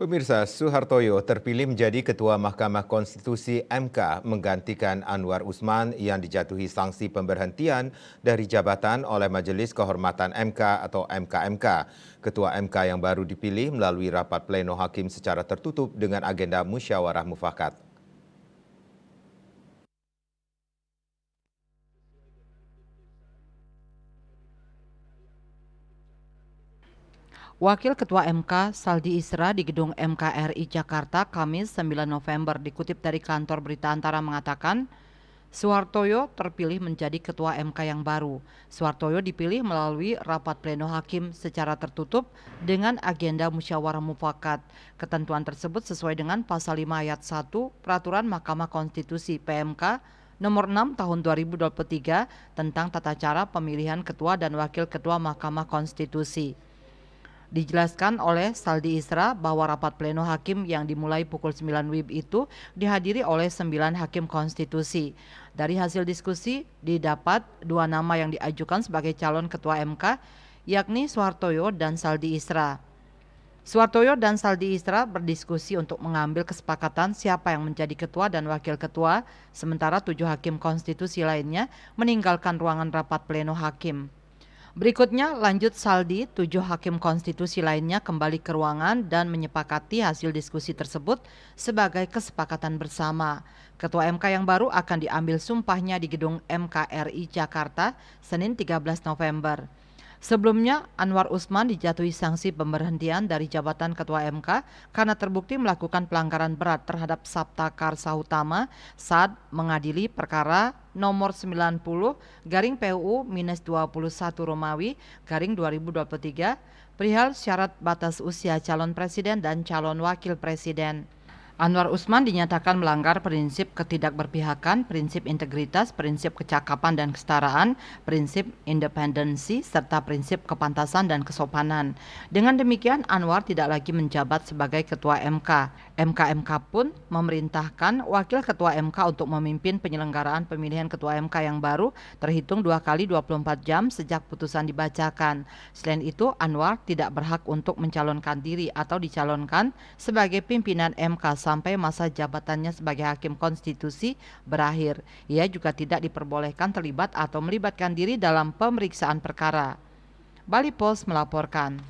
Pemirsa, Suhartoyo terpilih menjadi Ketua Mahkamah Konstitusi (MK) menggantikan Anwar Usman yang dijatuhi sanksi pemberhentian dari jabatan oleh Majelis Kehormatan MK atau MKMK. Ketua MK yang baru dipilih melalui rapat pleno hakim secara tertutup dengan agenda musyawarah mufakat. Wakil Ketua MK Saldi Isra di Gedung MKRI Jakarta Kamis 9 November dikutip dari kantor berita Antara mengatakan Suhartoyo terpilih menjadi Ketua MK yang baru. Suhartoyo dipilih melalui rapat pleno hakim secara tertutup dengan agenda musyawarah mufakat. Ketentuan tersebut sesuai dengan pasal 5 ayat 1 Peraturan Mahkamah Konstitusi (PMK) Nomor 6 Tahun 2023 tentang tata cara pemilihan Ketua dan Wakil Ketua Mahkamah Konstitusi. Dijelaskan oleh Saldi Isra bahwa rapat pleno hakim yang dimulai pukul 9 WIB itu dihadiri oleh 9 hakim konstitusi. Dari hasil diskusi didapat dua nama yang diajukan sebagai calon ketua MK, yakni Suhartoyo dan Saldi Isra. Suhartoyo dan Saldi Isra berdiskusi untuk mengambil kesepakatan siapa yang menjadi ketua dan wakil ketua, sementara 7 hakim konstitusi lainnya meninggalkan ruangan rapat pleno hakim. Berikutnya lanjut Saldi, 7 hakim konstitusi lainnya kembali ke ruangan dan menyepakati hasil diskusi tersebut sebagai kesepakatan bersama. Ketua MK yang baru akan diambil sumpahnya di Gedung MKRI Jakarta Senin 13 November. Sebelumnya, Anwar Usman dijatuhi sanksi pemberhentian dari jabatan Ketua MK karena terbukti melakukan pelanggaran berat terhadap Sabta Karsa Utama saat mengadili perkara nomor 90/PUU-21 Romawi /2023 perihal syarat batas usia calon presiden dan calon wakil presiden. Anwar Usman dinyatakan melanggar prinsip ketidakberpihakan, prinsip integritas, prinsip kecakapan dan kesetaraan, prinsip independensi, serta prinsip kepantasan dan kesopanan. Dengan demikian, Anwar tidak lagi menjabat sebagai Ketua MK. MKMK pun memerintahkan Wakil Ketua MK untuk memimpin penyelenggaraan pemilihan Ketua MK yang baru terhitung 2 kali 24 jam sejak putusan dibacakan. Selain itu, Anwar tidak berhak untuk mencalonkan diri atau dicalonkan sebagai pimpinan MK sampai masa jabatannya sebagai hakim konstitusi berakhir. Ia juga tidak diperbolehkan terlibat atau melibatkan diri dalam pemeriksaan perkara. Bali Post melaporkan.